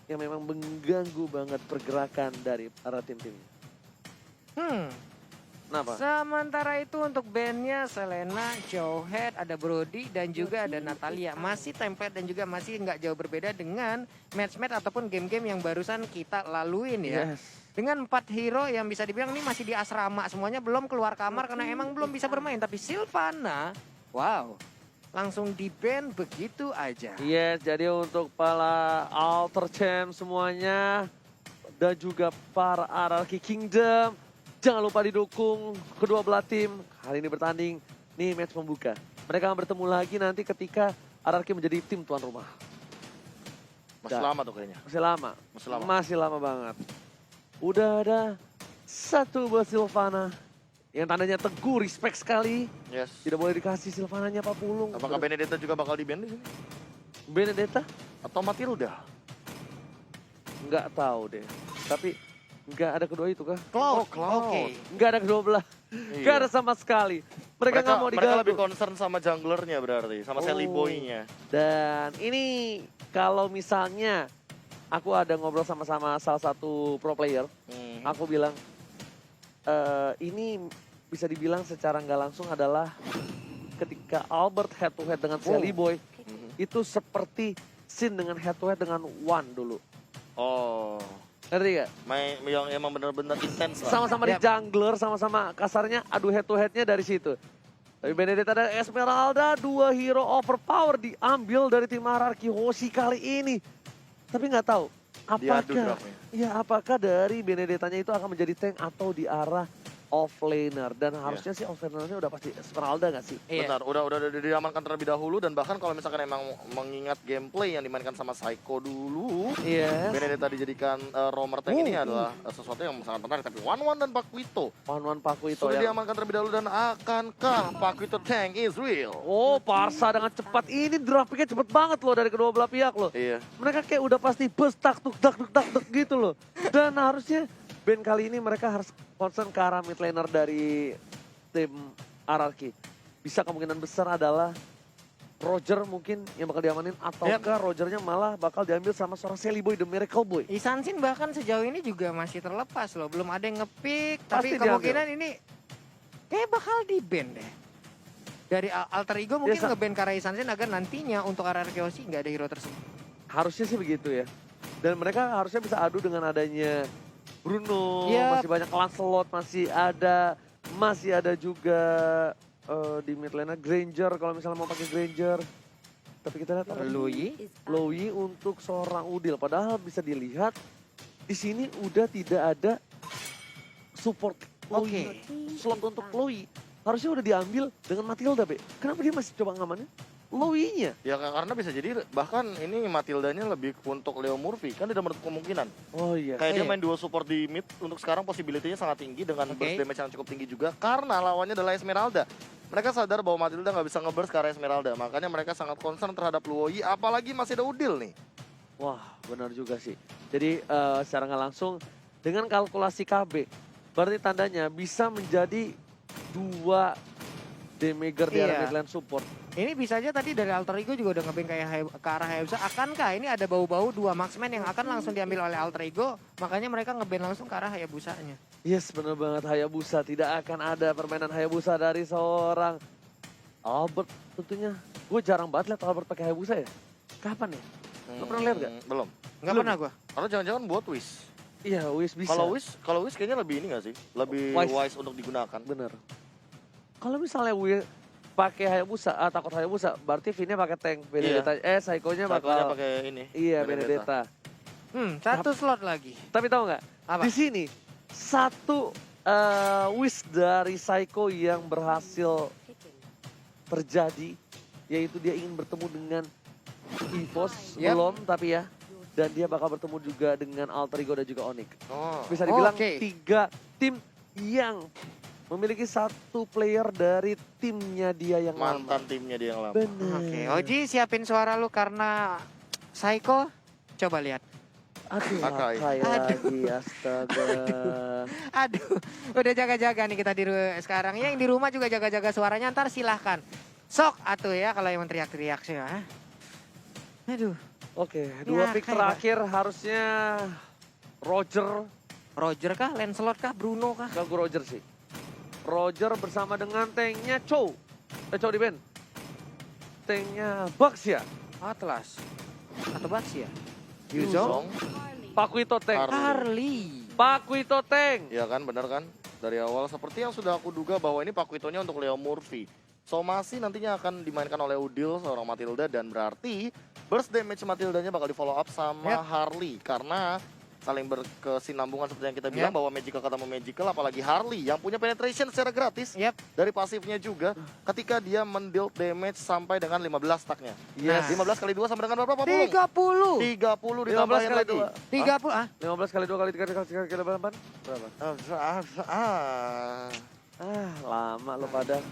yang memang mengganggu banget pergerakan dari para tim-tim. Kenapa? Sementara itu untuk bandnya Selena, Jowhead, ada Brody dan juga ada Natalia. Masih template dan juga masih nggak jauh berbeda dengan match-match ataupun game-game yang barusan kita laluin ya. Yes. Dengan 4 hero yang bisa dibilang ini masih di asrama. Semuanya belum keluar kamar karena emang belum bisa bermain. Tapi Sylvana, wow, langsung di-ban begitu aja. Yes, jadi untuk para Alter Champ semuanya dan juga para RRQ Kingdom, jangan lupa didukung kedua belah tim. Hari ini bertanding, nih match pembuka. Mereka akan bertemu lagi nanti ketika RRQ menjadi tim tuan rumah. Masih lama tuh kayaknya. Masih lama. Masih lama. Masih lama banget. Udah ada satu buat Sylvana. Yang tandanya teguh, respect sekali. Yes. Tidak boleh dikasih Sylvananya Pak Pulung. Apakah Benedetta juga bakal di-ban di sini? Benedetta? Atau Matilda? Nggak tahu deh. Tapi nggak ada kedua itu kah? Cloud, Cloud. oke. Nggak ada kedua belah. Nggak ada sama sekali. Mereka nggak mau Mereka diganggu. lebih concern sama junglernya berarti, sama Sally Oh. Boy-nya. Dan ini kalau misalnya aku ada ngobrol sama salah satu pro player. Aku bilang, ini bisa dibilang secara nggak langsung adalah ketika Albert head to head dengan Sally Boy. Itu seperti Sin dengan head to head dengan Wan dulu. Oh, Ngerti gak? yang emang benar-benar intens lah. Sama-sama di jungler, sama-sama kasarnya adu head to headnya dari situ. Tapi Benedetta dan Esmeralda, dua hero overpower diambil dari tim RRQ Hoshi kali ini. Tapi nggak tahu Diadu apakah, draftnya. ya apakah dari Benedettanya itu akan menjadi tank atau di arah offlaner. Dan harusnya sih offlanernya udah pasti Esmeralda nggak sih? Iya. Benar, udah diamankan terlebih dahulu dan bahkan kalau misalkan emang mengingat gameplay yang dimainkan sama Psycho dulu, Yes. Benedetta dijadikan roamer tank ini adalah sesuatu yang sangat menarik. Tapi One dan Pakuito Wan Paku itu sudah ya. diamankan terlebih dahulu dan akankah Pakuito tank is real? Oh, Parsa dengan cepat. Ini draft picknya cepet banget loh dari kedua belah pihak loh. Iya. Mereka kayak udah pasti bus tak tuk gitu loh. Dan harusnya band kali ini mereka harus concern ke arah mid laner dari tim RRQ. Bisa kemungkinan besar adalah Roger mungkin yang bakal diamanin ataukah Rogernya malah bakal diambil sama seorang Sally Boy, The Miracle Boy. Isansin bahkan sejauh ini juga masih terlepas loh. Belum ada yang ngepick. Tapi Pasti kemungkinan ini kayak bakal di-ban deh. Dari Alter Ego mungkin Ya, nge-ban Kara Isansin agar nantinya untuk RRQ Hoshi nggak ada hero tersebut. Harusnya sih begitu ya. Dan mereka harusnya bisa adu dengan adanya Bruno, Yap. masih banyak Lancelot, masih ada juga di mid lane Granger kalau misalnya mau pakai Granger. Tapi kita lihat Louis untuk seorang Udil. Padahal bisa dilihat di sini udah tidak ada support Louis. Slot untuk Louis harusnya udah diambil dengan Matilda, Be. Kenapa dia masih coba ngamanin Louis-nya? Ya karena bisa jadi bahkan ini Matildanya lebih untuk Leo Murphy kan tidak menutup kemungkinan. Oh iya. Kayak dia main duo support di mid untuk sekarang possibility-nya sangat tinggi dengan burst damage yang cukup tinggi juga karena lawannya adalah Esmeralda. Mereka sadar bahwa Matilda nggak bisa ngeburst ke arah Esmeralda, makanya mereka sangat concern terhadap Luoyi, apalagi masih ada Udil nih. Wah, benar juga sih. Jadi secara nggak langsung dengan kalkulasi KB, berarti tandanya bisa menjadi dua damager di arah mid lane support. Ini bisa aja tadi dari Alter Ego juga udah nge-ban kayak ke arah Hayabusa. Akankah ini ada bau-bau dua marksman yang akan langsung diambil oleh Alter Ego, makanya mereka nge-ban langsung ke arah Hayabusanya. Yes, benar banget Hayabusa. Tidak akan ada permainan Hayabusa dari seorang Albert tentunya. Gue jarang banget lihat Albert pakai Hayabusa ya. Kapan ya? Lo pernah lihat gak? Belum. Nggak pernah gua. Karena jangan-jangan buat Wish. Iya, Wish bisa. Kalau Wish kayaknya lebih ini nggak sih? Lebih wise untuk digunakan. Bener. Kalau misalnya Wish pakai Hayabusa, takut Hayabusa, berarti V-nya pakai tank. Benedetta, Psycho-nya bakal pakai ini. Iya, Benedetta. Satu slot lagi. Tapi tahu nggak? Apa? Di sini satu wish dari Psycho yang berhasil terjadi, yaitu dia ingin bertemu dengan EVOS. Belum, tapi ya. Dan dia bakal bertemu juga dengan Alter Ego dan juga Onyx. Bisa dibilang tiga tim yang memiliki satu player dari timnya dia yang mantan lama. timnya dia yang lama. Bener. Oke, Oji siapin suara lu karena Psycho. Coba lihat. Aduh, Akai. lagi, astaga. Aduh, udah jaga-jaga nih kita sekarang. Yang di rumah juga jaga-jaga suaranya, ntar silahkan. Sok atuh ya kalau yang teriak-teriak sih. Aduh. Oke, dua Ya, pick kayak terakhir harusnya Roger. Roger kah, Lancelot kah, Bruno kah? Gak gue Roger sih. Roger bersama dengan tanknya Chow. Chow di band. Tanknya Bucks ya. Atlas. Atau Baxi ya? Yuzong. Pakuito tank. Harley. Pakuito tank. Ya kan, benar kan? Dari awal seperti yang sudah aku duga bahwa ini Pakuitonya untuk Leo Murphy. Somasi nantinya akan dimainkan oleh Udil seorang Matilda dan berarti burst damage Matildanya bakal di follow up sama Harley karena saling berkesinambungan seperti yang kita bilang bahwa Magical ketemu Magical apalagi Harley yang punya penetration secara gratis dari pasifnya juga ketika dia mendeal damage sampai dengan 15 stacknya. Yes. 15 kali 2 sama dengan berapa? 30 ditambahin 15 kali lagi. 2. 30 ah? 15 kali 2 kali 3 kali 8. Berapa? Lama lo pada.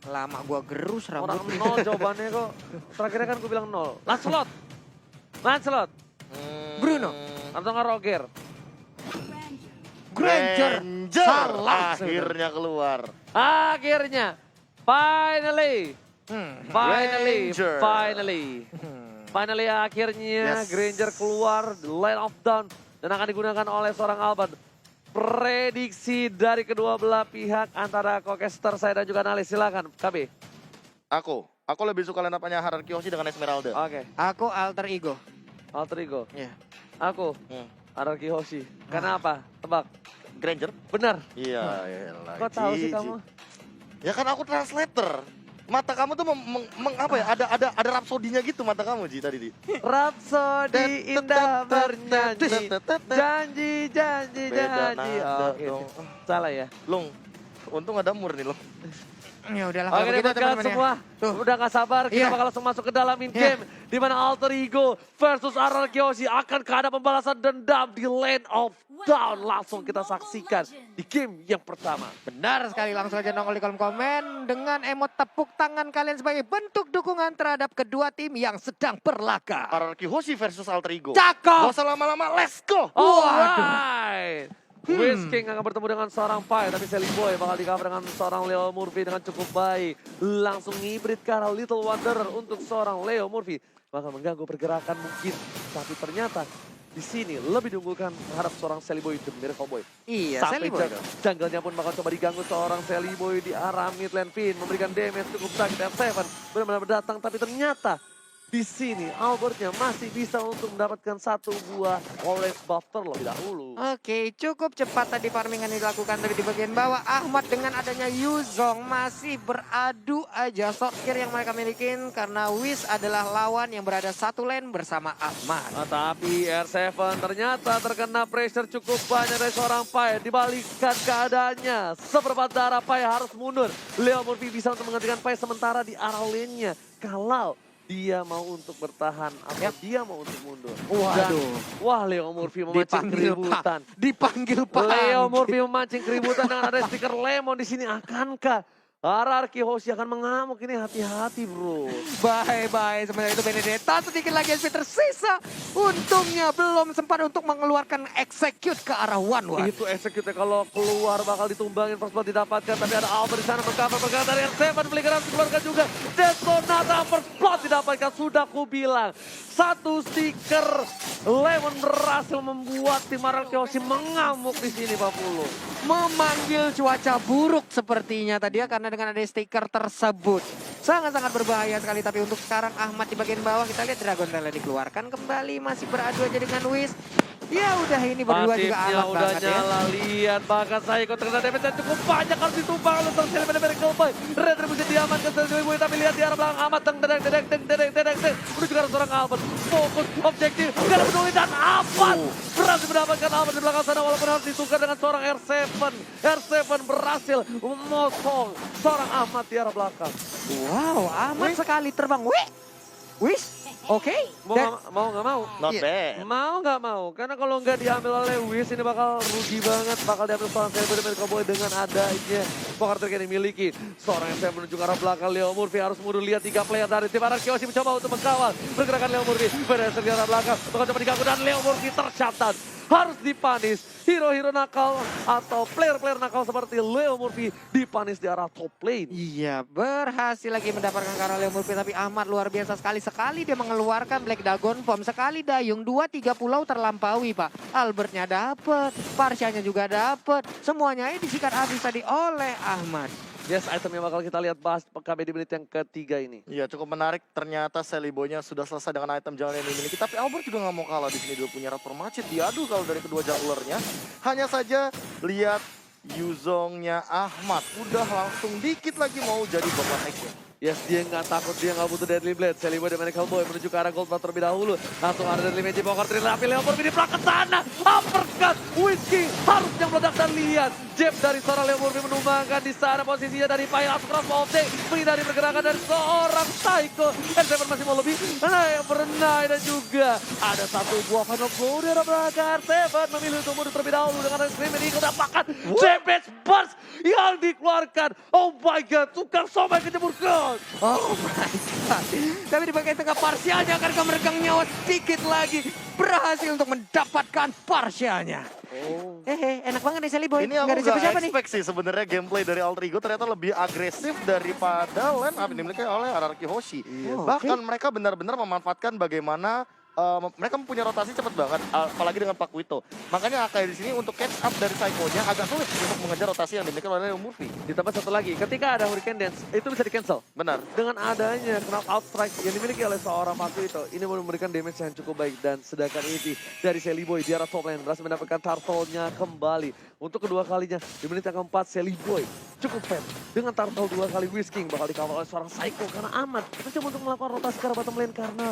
Lama gua gerus Orang rambut. 0 jawabannya kok. Terakhirnya kan gue bilang 0. Lancelot. Lancelot. Bruno. Atau nggak Roger? Granger. Salah akhirnya keluar. Akhirnya. Finally. Granger. Finally akhirnya Yes. Granger keluar the line of down dan akan digunakan oleh seorang Alban. Prediksi dari kedua belah pihak antara Kokester saya dan juga analis, silakan KB. Aku lebih suka line up-nya Hierarchy Hoshi dengan Esmeralda. Oke, Aku alter ego. alter ego. Ya. Aku Hierarchy Hoshi. Karena apa? Tebak. Granger? Benar. Iya, iyalah. Kok tahu sih Ji. kamu? Ya kan aku translator. Mata kamu tuh apa ya? Ada rapsodinya gitu mata kamu Ji tadi di. Rhapsody indah bernyanyi. Janji. Beda nada Oke, dong. salah ya. Long, untung ada mur nih Long. Ya udahlah Oke kalau deh begitu buat kalian teman-teman ya. semua, udah gak sabar kita Iya. bakal langsung masuk ke dalam in-game. Di mana Alter Ego versus Hierarchy Hoshi akan ada pembalasan dendam di Land of Down. Langsung kita saksikan di game yang pertama. Benar sekali, langsung aja nongol di kolom komen dengan emot tepuk tangan kalian sebagai bentuk dukungan terhadap kedua tim yang sedang berlaga. Hierarchy Hoshi versus Alter Ego. Cakep. Gak usah lama-lama, let's go. Alright. Wiz King akan bertemu dengan seorang Pai, tapi Sally Boy bakal di-cover dengan seorang Leo Murphy dengan cukup baik. Langsung hybrid ke arah Little Wanderer untuk seorang Leo Murphy. Bakal mengganggu pergerakan mungkin, tapi ternyata di sini lebih diunggulkan terhadap seorang Sally Boy, The Miracle Boy. Iya, Sampai Sally Boy. jungle-nya pun bakal coba diganggu seorang Sally Boy di arah mid lane Finn. Memberikan damage cukup sakit, F7 benar-benar datang, tapi ternyata di sini Albertnya masih bisa untuk mendapatkan satu buah orange buff terlebih dahulu. Oke, cukup cepat tadi farmingan dilakukan tapi di bagian bawah Ahmad dengan adanya Yuzong masih beradu aja short gear yang mereka miliki karena Wiz adalah lawan yang berada satu lane bersama Ahmad. Tapi R7 ternyata terkena pressure cukup banyak dari seorang Pai. Dibalikkan keadaannya. Seperempat darah Pai harus mundur. Leo Murphy bisa untuk menghentikan Pai sementara di arah lane-nya. Kalau dia mau untuk bertahan atau dia mau untuk mundur. Waduh. Wah, Leo Murphy memancing keributan. Dipanggil Pak. Leo Murphy memancing keributan dengan ada stiker lemon di sini. Akankah Hierarchy Hoshi akan mengamuk ini? Hati-hati bro. Bye-bye. Sementara itu Benedetta sedikit lagi SP tersisa. Untungnya belum sempat untuk mengeluarkan execute ke arah one-one. Itu execute kalau keluar bakal ditumbangin, first blood didapatkan. Tapi ada Albert di sana mengcover pergerakan dari R7. Flicker harus dikeluarkan juga. Detonata first blood didapatkan. Sudah ku bilang. Satu stiker lemon berhasil membuat tim Hierarchy Hoshi mengamuk di sini Pak Pulu. Memanggil cuaca buruk sepertinya tadi ya karena dengan ada stiker tersebut. Sangat-sangat berbahaya sekali tapi untuk sekarang Ahmad di bagian bawah kita lihat Dragon Tail dikeluarkan kembali masih beradu aja dengan Wiz. Ya udah ini berdua juga Pasifnya alat udah banget ya. nyala, lihat bahkan saya ikut terkena damage dan cukup banyak harus ditumbang oleh Song Sally pada Miracle Boy. Retribusi diamankan Sally Boy tapi lihat di arah belakang Ahmad dedek menuju ke arah seorang Albert. Fokus objektif gak ada peduli dan Ahmad berhasil mendapatkan Albert di belakang sana walaupun harus ditukar dengan seorang R7. R7 berhasil memotong seorang Ahmad di arah belakang. Wow, Ahmad sekali terbang. Wish. Oke. Mau nggak mau? Not bad. Mau nggak mau? Karena kalau nggak diambil oleh Wiz ini bakal rugi banget. Bakal diambil seorang Saber dari Cowboy dengan adanya poker trick yang dimiliki. Seorang yang saya menuju ke arah belakang Leo Murphy harus mundur. Lihat 3 player dari tim Hierarchy Hoshi mencoba untuk mengkawal pergerakan Leo Murphy. Berhasil di arah belakang. Bakal coba diganggu dan Leo Murphy tercatat. Harus dipanis. Hero-hero nakal atau player-player nakal seperti Leo Murphy dipanis di arah top lane. Iya, berhasil lagi mendapatkan karena Leo Murphy tapi Ahmad luar biasa sekali dia mengeluarkan Black Dragon Form. Sekali dayung, 2-3 pulau terlampaui, Pak. Albertnya dapet, Parsianya juga dapet. Semuanya ini disikat habis tadi oleh Ahmad. Yes, item yang bakal kita lihat bahas KB di menit yang ketiga ini. Iya, cukup menarik. Ternyata Seliboy-nya sudah selesai dengan item jungle yang dimiliki. Tapi Albert juga nggak mau kalah di sini. Dia punya Raptor Macet. Diadu kalau dari kedua junglernya. Hanya saja lihat Yuzongnya Ahmad. Udah langsung dikit lagi mau jadi bottom action. Yes, dia nggak takut, dia nggak butuh Deadly Blade. Seliboy dan Medical Boy menuju ke arah Gold Bar terlebih dahulu. Langsung ada Deadly Magic Poker Trill, tapi Leopard di belakang sana. Uppercut, Whiskey harusnya meledak dan lihat. Jab dari seorang Leopard menumbangkan di sana posisinya dari Pai langsung cross bowling. Menghindari pergerakan dari seorang Psycho. R7 masih mau lebih, yang berenai dan juga ada satu buah final blow dari belakang. R7 memilih untuk mundur terlebih dahulu dengan Scream ini dapatkan damage burst yang dikeluarkan. Oh my god, tukang somai kejemurkan. Oh my god. Tapi di bagian tengah Parsianya akan meregang nyawa sedikit lagi. Berhasil untuk mendapatkan Parsianya. Oh. Enak banget nih Seliboy. Ini aku Nggak ada siapa-siapa nggak nih. expect sih sebenarnya gameplay dari Alter Ego ternyata lebih agresif daripada lane up yang dimiliki oleh Anarchy Hoshi. Iya. Bahkan mereka benar-benar memanfaatkan bagaimana mereka mempunyai rotasi cepat banget, apalagi dengan Pak Wito. Makanya Akai di sini untuk catch up dari Psycho-nya agak sulit untuk mengejar rotasi yang dimiliki oleh Leo Murphy. Ditambah satu lagi, ketika ada Hurricane Dance, itu bisa di-cancel. Benar. Dengan adanya knock out strike yang dimiliki oleh seorang Paku itu, ini memberikan damage yang cukup baik. Dan sedangkan ini dari Seliboy di arah top lane berhasil mendapatkan turtle-nya kembali. Untuk kedua kalinya di menit yang keempat, Seliboy cukup fair. Dengan turtle 2 kali Whisking bakal dikawal oleh seorang Psycho karena Ahmad mencoba untuk melakukan rotasi ke arah bottom lane karena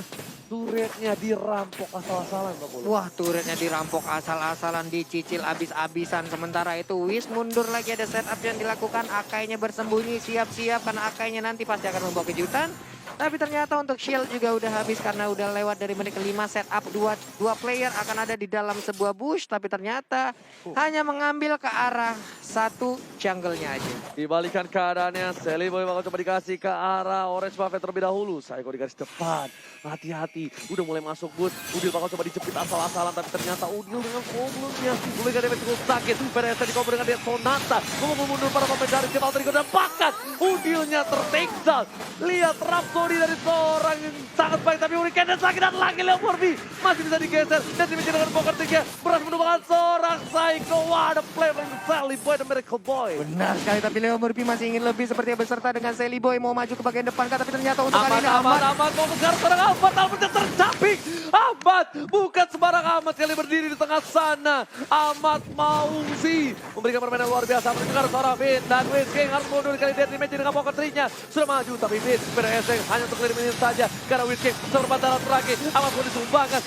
turretnya dirampok asal-asalan. Wah, turretnya dirampok asal-asalan, dicicil abis-abisan. Sementara itu Wiz mundur lagi, ada setup yang dilakukan. Akainya bersembunyi, siap-siap karena Akainya nanti pasti akan membawa kejutan. Tapi ternyata untuk shield juga udah habis karena udah lewat dari menit kelima. Setup dua player akan ada di dalam sebuah bush. Tapi ternyata hanya mengambil ke arah satu jungle-nya aja. Dibalikan keadaannya, Seliboy bakal coba dikasih ke arah Orange Buffet terlebih dahulu. Psycho di garis depan, hati-hati, udah mulai masuk boost. Udil bakal coba dijepit asal-asalan, tapi ternyata Udil dengan problemnya. Mulai gak damage cukup sakit, PRS di cover dengan dia Sonata. Mau mundur para pemain dari tim Alter Ego dan bahkan Udilnya ter-take down. Lihat Rhapsody dari seorang yang sangat baik, tapi Hurricane dan sakit dan lagi Leo Murphy masih bisa digeser. Dan dimiliki dengan poker tiga, berhasil menumbangkan seorang Psycho. Wah, ada play from Seliboy dan Miracle Boy. Benar sekali, tapi Leo Murphy masih ingin lebih seperti beserta dengan Seliboy. Mau maju ke bagian depan, tapi ternyata untuk kali ini Ahmad mau mengejar seorang Ahmad tercapik. Ahmad bukan sembarang Ahmad kali berdiri di tengah sana. Ahmad Mauzi memberikan permainan luar biasa. Mendengar seorang Finn dan Whiskey harus mundur kali dia dimage dengan poker tree-nya. Sudah maju tapi Finn PRS hanya untuk eliminasi saja. Karena Whiskey serbantaran terakhir. Ahmad pun disumbangkan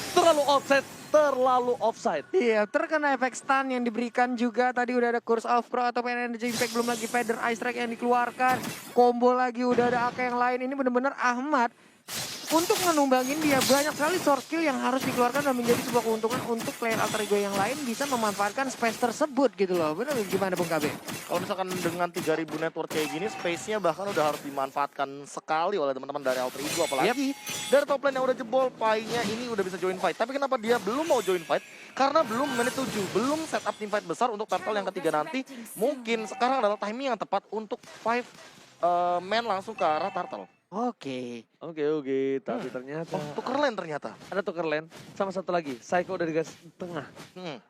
terlalu offside. Iya, terkena efek stun yang diberikan juga. Tadi udah ada Curse of Crow atau Energy Impact, belum lagi Feather Ice Strike yang dikeluarkan. Combo lagi udah ada AK yang lain. Ini benar-benar Ahmad untuk menumbangin dia. Banyak sekali source skill yang harus dikeluarkan dan menjadi sebuah keuntungan untuk player Alter Ego yang lain bisa memanfaatkan space tersebut gitu loh. Benar gimana Bung KB? Kalau misalkan dengan 3000 network kayak gini, space-nya bahkan udah harus dimanfaatkan sekali oleh teman-teman dari Alter Ego. Apalagi dari top lane yang udah jebol, Pai-nya ini udah bisa join fight. Tapi kenapa dia belum mau join fight? Karena belum menit 7, belum setup team fight besar untuk turtle yang ketiga nanti. Mungkin sekarang adalah timing yang tepat untuk 5 man langsung ke arah turtle. Oke. Tapi ternyata Tuker lane ternyata. ada tuker lane sama satu lagi. Psycho dari garis tengah.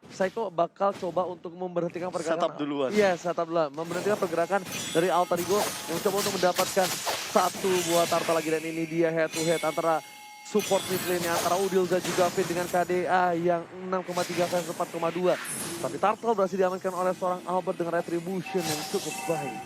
Psycho bakal coba untuk memberhentikan pergerakan. Setup duluan. Iya, setup duluan. Memberhentikan pergerakan dari Alter Ego yang coba untuk mendapatkan satu buah turtle lagi. Dan ini dia head to head antara support mid lane antara Udil dan juga Finn dengan KDA yang 6,3 versus 4,2. Tapi turtle berhasil diamankan oleh seorang Albert dengan retribution yang cukup baik.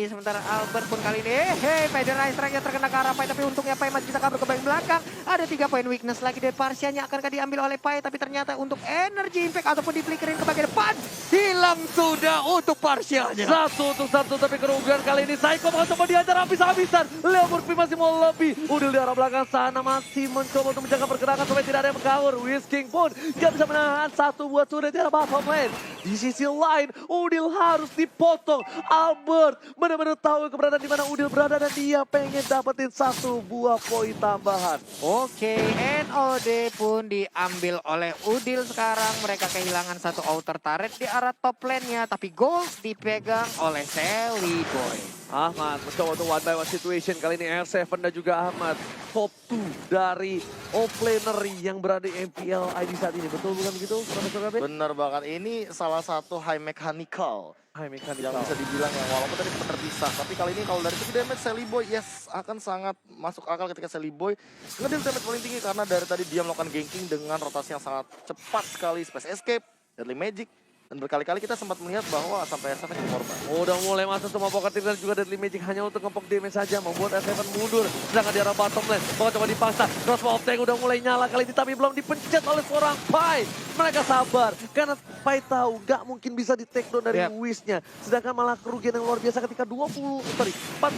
Sementara Albert pun kali ini, Feather Ice Strike-nya terkena ke arah Pai, tapi untungnya Pai masih bisa kabur ke bagian belakang. Ada 3 poin weakness lagi dari Parsianya, akankah diambil oleh Pai, tapi ternyata untuk Energy Impact ataupun diflickerin ke bagian depan, hilang sudah untuk Parsianya. 1-1, tapi kerugian kali ini Psycho bakal coba diajar habis-habisan. Leo Murphy masih mau lebih. Udil di arah belakang sana masih mencoba untuk menjaga pergerakan supaya tidak ada yang menggawur. Whisking pun gak bisa menahan satu buah turret di arah bottom lane. Di sisi lain, Udil harus dipotong. Albert benar-benar tahu keberadaan di mana Udil berada dan dia pengen dapetin 1 buah poin tambahan. Oke, NOD pun diambil oleh Udil sekarang. Mereka kehilangan 1 outer turret di arah top lane-nya. Tapi gold dipegang oleh Sally Boy. Ahmad mencoba untuk one by one situation. Kali ini R7 dan juga Ahmad top 2 dari offlaner yang berada di MPL ID saat ini. Betul bukan begitu, Profesor Gabe? Bener banget, ini salah satu high mechanical Hai yang bisa dibilang ya, walaupun tadi terpisah, tapi kali ini kalau dari segi damage Sally Boy yes akan sangat masuk akal ketika Sally Boy ngedeal damage paling tinggi karena dari tadi dia melakukan ganking dengan rotasi yang sangat cepat sekali, space escape, deadly magic. Dan berkali-kali kita sempat melihat bahwa sampai R7 jadi korban. Udah mulai masuk semua pocket dan juga deadly magic hanya untuk ngepok damage saja, membuat R7 mundur. Sedangkan di arah bottom lane, bakal coba dipaksa. Crossbow of Tank udah mulai nyala kali ini tapi belum dipencet oleh seorang Pai. Mereka sabar karena Pai tahu gak mungkin bisa di take down dari Wish-nya. Sedangkan malah kerugian yang luar biasa ketika 40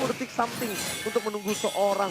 detik something untuk menunggu seorang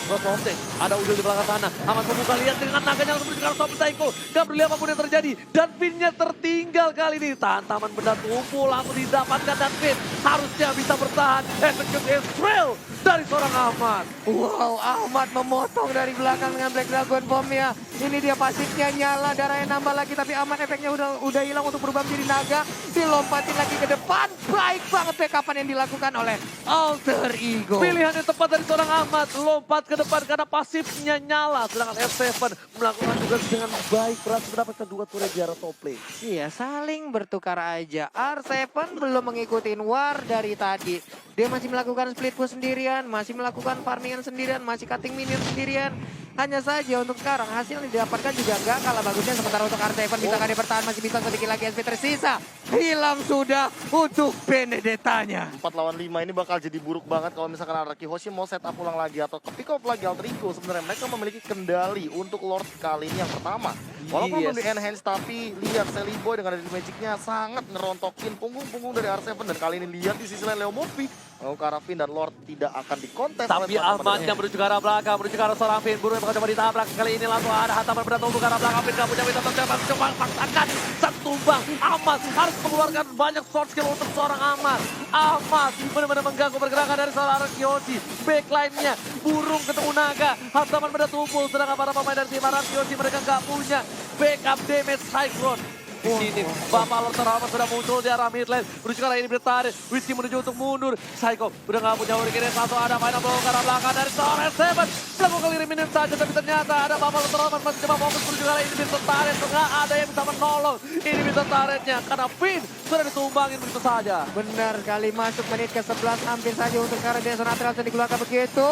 Crossbow of Tank. Ada Udil di belakang sana. Ahmad membuka, lihat dengan naganya langsung menuju ke arah top Psycho. Gak peduli apapun yang terjadi dan pinnya tertinggal kali ini. Tantaman benda tumpul langsung didapatkan dan Pin harusnya bisa bertahan. Execute Israel dari seorang Ahmad. Wow, Ahmad memotong dari belakang dengan Black Dragon Bomb-nya. Ini dia pasifnya nyala, darahnya nambah lagi. Tapi Ahmad efeknya udah hilang untuk berubah menjadi naga. Dilompatin lagi ke depan. Baik banget backupan yang dilakukan oleh Alter Ego. Pilihan yang tepat dari seorang Ahmad. Lompat ke depan karena pasifnya nyala. Sedangkan R7 melakukan juga dengan baik. Berhasil mendapatkan 2 turret di arah top lane. Iya, saling bertukar aja. R7 belum mengikuti war dari tadi. Dia masih melakukan split push sendirian, masih melakukan farmingan sendirian, masih cutting minion sendirian. Hanya saja untuk sekarang hasil yang didapatkan juga nggak kalah bagusnya. Sementara untuk R7 bisa nggak dia bertahan, masih bisa sedikit lagi SP tersisa. Hilang sudah untuk Benedettanya. 4 lawan 5 ini bakal jadi buruk banget kalau misalkan Araki Hoshi mau set up ulang lagi atau ke pick up lagi Alter Ego. Sebenarnya mereka memiliki kendali untuk Lord kali ini yang pertama. Walaupun belum di enhance tapi lihat Sally Boy dengan dari magicnya sangat ngerontokin punggung-punggung dari R7. Dan kali ini lihat di sisi lain Leo Murphy. Karafin dan Lord tidak akan dikontes. Tapi Ahmad yang menuju ke arah belakang, menuju ke arah seorang Finn. Buru yang bakal coba ditabrak. Kali ini langsung ada hantaman berat untuk ke arah belakang. Finn gak punya minta coba paksakan. Satu tumbang. Ahmad harus mengeluarkan banyak short skill untuk seorang Ahmad. Ahmad benar-benar mengganggu pergerakan dari seorang Araki. Backline-nya burung ketemu naga. Hantaman berat tumpul. Sedangkan para pemain dari tim Araki mereka gak punya backup damage Cyclone. Di sini Bapak Lord Ahmad sudah muncul di arah mid lane. Menuju ke arah ini bertarik. Whiskey menuju untuk mundur. Psycho udah gak punya hurricane. Langsung ada final blow ke arah belakang dari seorang R7. Melakukan eliminate saja tapi ternyata ada Bapak Lord Ahmad masih coba fokus menuju ke arah ini bisa tarik. Nggak ada yang bisa menolong. Ini bisa taretnya karena Finn sudah ditumbangin begitu saja. Benar sekali, masuk menit ke-11 hampir saja untuk sekarang dia Sonatria langsung dikeluarkan begitu.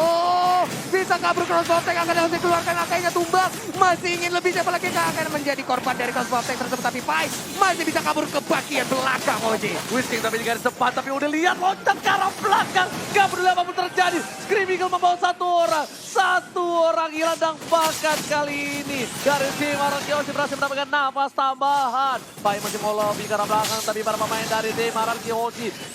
Bisa kabur Crossbow Tank akan langsung dikeluarkan, angkanya tumbang. Masih ingin lebih, siapa lagi yang akan menjadi korban dari Crossbow Tank tersebut. Tapi Pai masih bisa kabur ke bagian belakang Oji. Whisking tapi di garis depan tapi udah lihat loncat ke arah belakang. Gak peduli apapun terjadi. Scream Eagle membawa satu orang hilang dan bahkan kali ini dari tim Araki berhasil mendapatkan nafas tambahan. Pai masih mau lobby ke arah belakang tapi para pemain dari tim Araki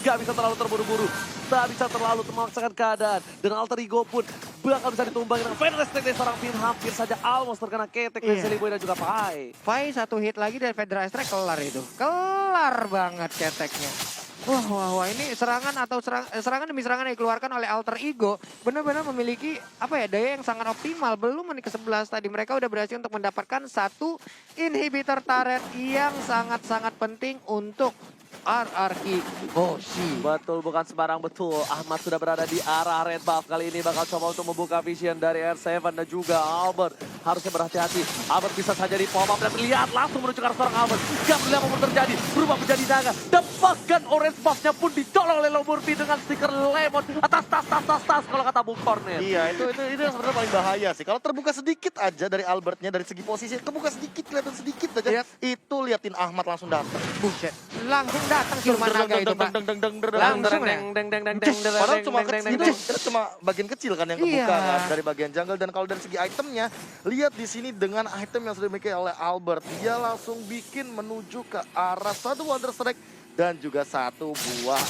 gak bisa terlalu terburu-buru. Tak bisa terlalu memaksakan keadaan. Dan Alter Ego pun bakal bisa ditumbangin dengan Fenris dari seorang Finn. Hampir saja almost terkena ketek dari Sally Boy dan juga Pai. Pai satu hit lagi dari Fedra Strike kelar itu. Kelar banget keteknya. Wah, ini serangan atau serangan demi serangan yang dikeluarkan oleh Alter Ego benar-benar memiliki daya yang sangat optimal. Belum menit ke-11 tadi mereka udah berhasil untuk mendapatkan satu inhibitor turret yang sangat-sangat penting untuk Araki Hoshi. Betul, bukan sembarang betul. Ahmad sudah berada di arah red buff. Kali ini bakal coba untuk membuka vision dari R7 dan juga Albert. Harusnya berhati-hati. Albert bisa saja di pop up dan lihat langsung menuju ke arah seorang Albert. Gak peduli apapun terjadi. Berubah menjadi naga. Dan bahkan orange buff-nya pun ditolong oleh Leo Murphy dengan stiker lemon. Atas tas kalau kata Bung Cornet. Iya, itu yang sebenarnya paling bahaya sih. Kalau terbuka sedikit aja dari Albertnya, dari segi posisi, kebuka sedikit, kelihatan sedikit aja. Itu liatin Ahmad langsung datang. Buset, langsung datang siluman naga itu, Pak. Langsung ya. Padahal cuma bagian kecil kan yang kebuka kan, dari bagian jungle. Dan kalau dari segi itemnya, lihat di sini dengan item yang sudah dimiliki oleh Albert, dia langsung bikin menuju ke arah satu Wonder Strike dan juga satu buah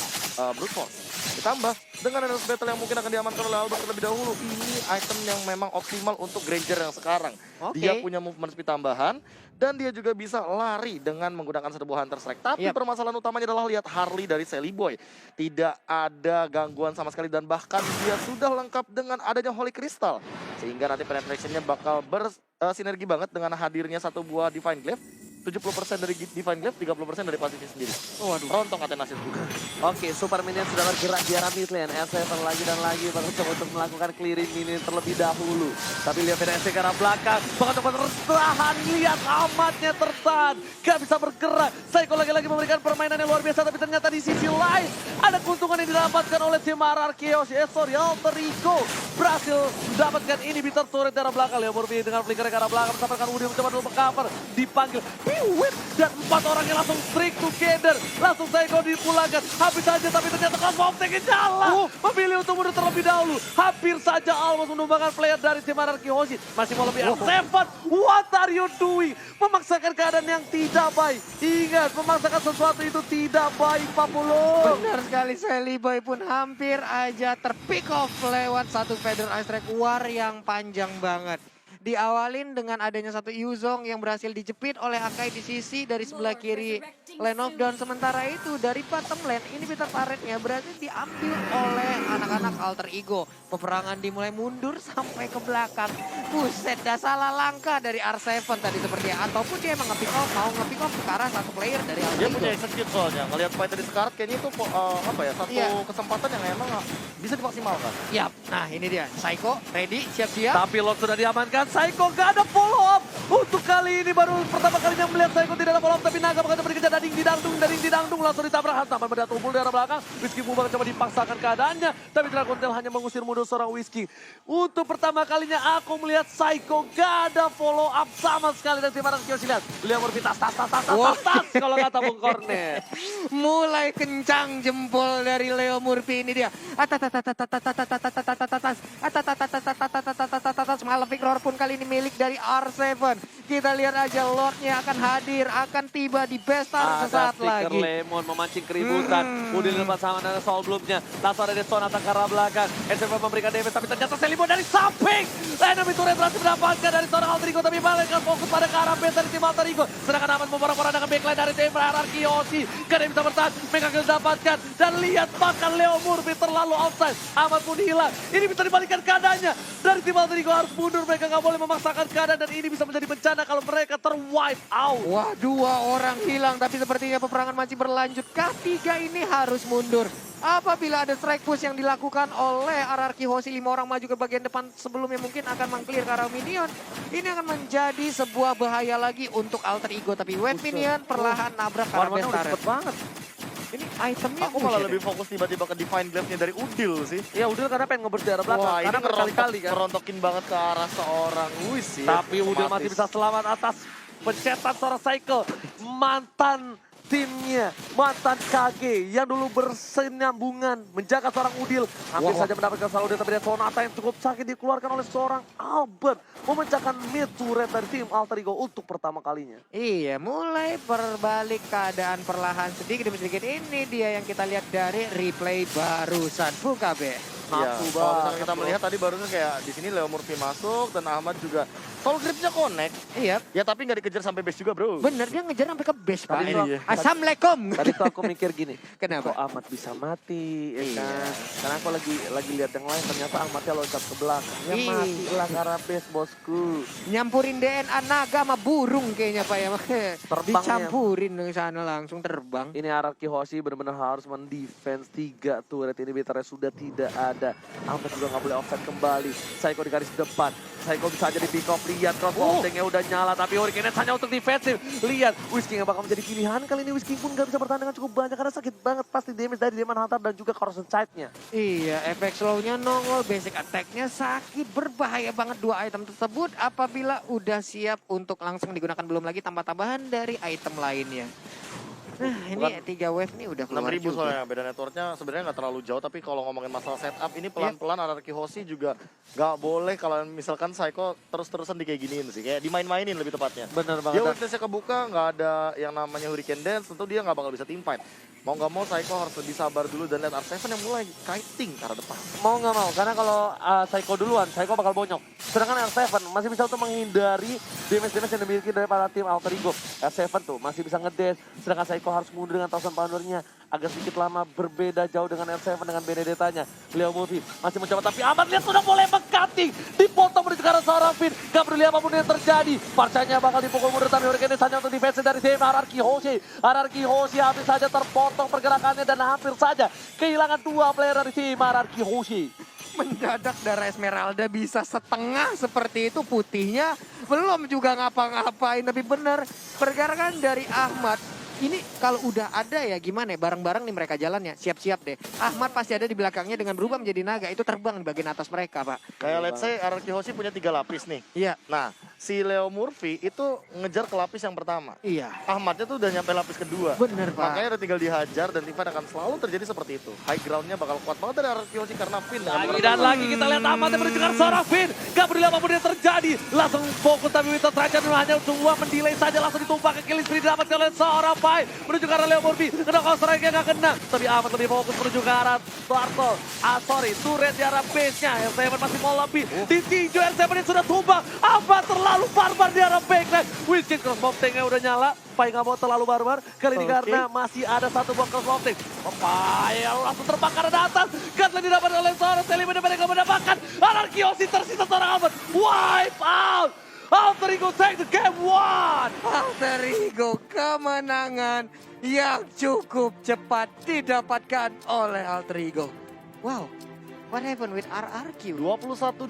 Brute Force. Ditambah dengan Endless Battle yang mungkin akan diamankan oleh Albert terlebih dahulu. Ini item yang memang optimal untuk Granger yang sekarang. Dia punya movement speed tambahan. Dan dia juga bisa lari dengan menggunakan serbu Hunter Strike. Tapi permasalahan utamanya adalah lihat Harley dari Sally Boy. Tidak ada gangguan sama sekali dan bahkan dia sudah lengkap dengan adanya Holy Crystal. Sehingga nanti penetrationnya bakal bersinergi banget dengan hadirnya satu buah Divine Glaive. 70% dari Divine Glaive, 30% dari pasifnya sendiri. Waduh. Rontok Athenasis juga. Oke, Super Minion sudah bergerak di arah mid lane. S7 lagi dan lagi mencoba untuk melakukan clearing minion terlebih dahulu. Tapi lihat PDSC ke arah belakang. Bahkan tempat tertahan. Lihat amatnya tertahan. Gak bisa bergerak. Saiko lagi-lagi memberikan permainan yang luar biasa. Tapi ternyata di sisi lain ada keuntungan yang didapatkan oleh tim RRQ. Alter Ego berhasil mendapatkan inhibitor turret dari arah belakang. Leo Murphy dengan flicker ke arah belakang. Bersamakan Udi mencoba dulu cover. Dipanggil. Whip dan 4 orang yang langsung strict together. Langsung Saiko dipulangkan. Habis saja tapi ternyata Cosmo Optic jalan. Memilih untuk mundur terlebih dahulu. Hampir saja Almost menumbangkan player dari tim RRQ Hoshi. Masih mau lebih R7. What are you doing? Memaksakan keadaan yang tidak baik. Ingat, memaksakan sesuatu itu tidak baik, Pak Pulo. Benar sekali, Sally Boy pun hampir aja terpick off lewat satu Feather Ice Strike War yang panjang banget. Diawalin dengan adanya satu Yuzong yang berhasil dijepit oleh Akai di sisi dari sebelah kiri lane of down. Sementara itu dari bottom lane ini Peter Turretnya berhasil diambil oleh anak-anak Alter Ego. Peperangan dimulai mundur sampai ke belakang. Buset, dah salah langkah dari R7 tadi sepertinya. Ataupun dia emang nge-pick off, mau nge-pick off ke arah satu player dari Alter Dia Ego. punya execute soalnya. Ngelihat fight dari Scarlet kayaknya itu satu kesempatan yang emang bisa dimaksimalkan. Yap, nah ini dia. Saiko ready, siap-siap. Tapi Lock sudah diamankan. Saiko gak ada follow up. Untuk kali ini baru pertama kalinya melihat Saiko tidak ada follow up. Tapi Naga bakal berkejar dading didangdung. Langsung ditabrak hantam. Benda tumpul dari arah belakang. Whiskey Mubang coba dipaksakan keadaannya. Tapi Dragon Tail hanya mengusir mundur seorang Whiskey. Untuk pertama kalinya aku melihat Saiko gak ada follow up sama sekali. Dan Timaran Kyoshi lihat. Lihat Murphy tas. Kalau kata Bung Kornet. Mulai kencang jempol dari Leo Murphy ini dia. Malefic Roar pun kali ini milik dari R7. Kita lihat aja Lordnya akan hadir, akan tiba di Bestar sesaat lagi. Lemon memancing keributan. Udah dilepas sama dari Soul Bloom-nya. Langsung ada Deson atas ke arah belakang. S7 memberikan damage tapi ternyata Selimo dari samping. Enemy turret berhasil mendapatkan dari seorang Alter Ego. Tapi balik fokus pada ke arah base dari tim Alter Ego. Sedangkan Ahmad memborong-borong dengan backline dari tim RRQ Hoshi. Gak ada yang bisa bertahan. Mega kill dapatkan. Dan lihat bahkan Leo Murphy terlalu outside. Ahmad pun hilang. Ini bisa dibalikan keadaannya. Dari tim Alter Ego harus mundur. Mereka gak boleh memaksakan keadaan. Dan ini bisa menjadi bencana kalau mereka ter-wipe out. Wah, 2 orang hilang. Tapi sepertinya peperangan masih berlanjut. K3 ini harus mundur. Apabila ada strike push yang dilakukan oleh RRQ Hoshi, 5 orang maju ke bagian depan sebelumnya mungkin akan meng-clear ke arah minion. Ini akan menjadi sebuah bahaya lagi untuk Alter Ego. Tapi wave minion perlahan nabrak ke arah Warna udah Bestar. cepet banget. Ini itemnya Aku malah lebih fokus tiba-tiba ke Divine Glaive-nya dari Udil sih. Ya udah karena pengen ngebers di arah belakang. Wah, Karena ini berkali-kali kan. merontokin banget ke arah seorang Luis sih. Tapi Udil masih bisa selamat atas pencetan seorang Cycle. Mantan timnya, mantan KG yang dulu bersenambungan menjaga seorang Udil. Hampir saja mendapatkan salah Udil, tapi dia Sonata yang cukup sakit dikeluarkan oleh seorang Albert. Memecahkan mid turret dari tim Alter Ego untuk pertama kalinya. Iya, mulai berbalik keadaan perlahan sedikit demi sedikit. Ini dia yang kita lihat dari replay barusan. Bukabe. Iya, Nafsu kalau misalnya banget kita loh. melihat tadi barusan kayak di sini Leo Murphy masuk dan Ahmad juga soul grip-nya connect. Iya, Ya tapi nggak dikejar sampai base juga bro. bener dia ngejar sampai ke base, Pak. Tadi Iya. Assalamualaikum. Tadi tuh aku mikir gini, Kenapa? kok Ahmad bisa mati, ya Iya. kan? Karena aku lagi lihat yang lain, ternyata Ahmadnya loncat ke belakang. Ya Iya. mati lah karena base bosku. Nyampurin DNA naga sama burung kayaknya Pak ya. Terbang Dicampurin ke sana langsung terbang. Ini RRQ Hoshi benar-benar harus mendefense 3 turret ini, bitternya sudah tidak ada. Ahmad juga nggak boleh offset kembali. Saiko di garis depan. Saiko bisa aja di pick off. Lihat cross holdingnya udah nyala, tapi Hurricane hanya untuk defensif. Lihat, Whiskey nggak bakal menjadi pilihan kali ini. Whiskey pun nggak bisa bertahan dengan cukup banyak karena sakit banget pasti damage dari Demon Hunter dan juga Corrosion Sight-nya. Iya, efek slow-nya nongol, basic attack-nya sakit, berbahaya banget 2 item tersebut apabila udah siap untuk langsung digunakan, belum lagi tambah-tambahan dari item lainnya. Nah, ini 3 wave nih udah keluar 6.000 juga. soalnya, beda networknya sebenarnya nggak terlalu jauh, tapi kalau ngomongin masalah setup ini pelan-pelan RRQ Hoshi juga nggak boleh kalau misalkan Psycho terus-terusan di kayak giniin sih, kayak dimain-mainin lebih tepatnya. Bener Dia banget. witness-nya kebuka, nggak ada yang namanya Hurricane Dance, tentu dia nggak bakal bisa team fight. Mau nggak mau Saiko harus lebih sabar dulu dan lihat R7 yang mulai kiting ke arah depan. Mau nggak mau, karena kalau Saiko duluan, Saiko bakal bonyok. Sedangkan R7 masih bisa untuk menghindari damage-damage yang dimiliki dari para tim Alter Ego. R7 tuh masih bisa ngedash, sedangkan Saiko harus mundur dengan 1000 poundernya. Agak sedikit lama, berbeda jauh dengan R7 dengan Benedettanya. Leo Murphy masih mencoba, tapi Ahmad lihat sudah mulai mengcutting. Dipotong menuju ke arah seorang Finn. Gak peduli apapun yang terjadi. Parcanya bakal dipukul mundur, tapi Hurricane hanya untuk defense dari tim Hierarchy Hoshi. Hierarchy Hoshi hampir saja terpotong pergerakannya dan hampir saja kehilangan 2 player dari tim Hierarchy Hoshi. Mendadak darah Esmeralda bisa setengah seperti itu, putihnya belum juga ngapa-ngapain. Tapi benar pergerakan dari Ahmad. Ini kalau udah ada ya gimana ya, bareng-bareng nih mereka jalannya, siap-siap deh. Ahmad pasti ada di belakangnya dengan berubah menjadi naga, itu terbang di bagian atas mereka, Pak. Kayak let's say Hierarchy Hoshi punya 3 lapis nih. Iya. Nah, si Leo Murphy itu ngejar ke lapis yang pertama. Iya. Ahmadnya tuh udah nyampe lapis kedua. Bener, Pak. Makanya udah tinggal dihajar dan teamfight akan selalu terjadi seperti itu. High groundnya bakal kuat banget dari Hierarchy Hoshi karena Finn. Lagi dan lagi kita lihat Ahmad yang menuju ke arah seorang Finn. Gak peduli apapun yang terjadi. Langsung fokus tapi Winter Trajan hanya semua mendelay saja. Langsung ditumpah ke kill spree didapatkan oleh seorang Pai. Menuju ke arah Leo Murphy. Kena counter strike gak kena. Tapi Ahmad lebih fokus menuju ke arah Bartol. Turret di arah base-nya. R7 masih mau lebih. Ditinju R7 yang sudah tumbang. Ahmad terlalu barbar di arah backline. Whisky crossbow tank-nya udah nyala. Pai gak mau terlalu barbar. Kali ini karena masih ada 1 buah crossbow tank. Pai langsung terbang ke arah atas. Gatling didapat oleh seorang Selly benar-benar gak mendapatkan. Hierarchy Hoshi tersisa seorang Ahmad. Wipe out. Alter Ego take the game 1. Alter Ego kemenangan yang cukup cepat didapatkan oleh Alter Ego. Wow, what happened with RRQ? 21-12.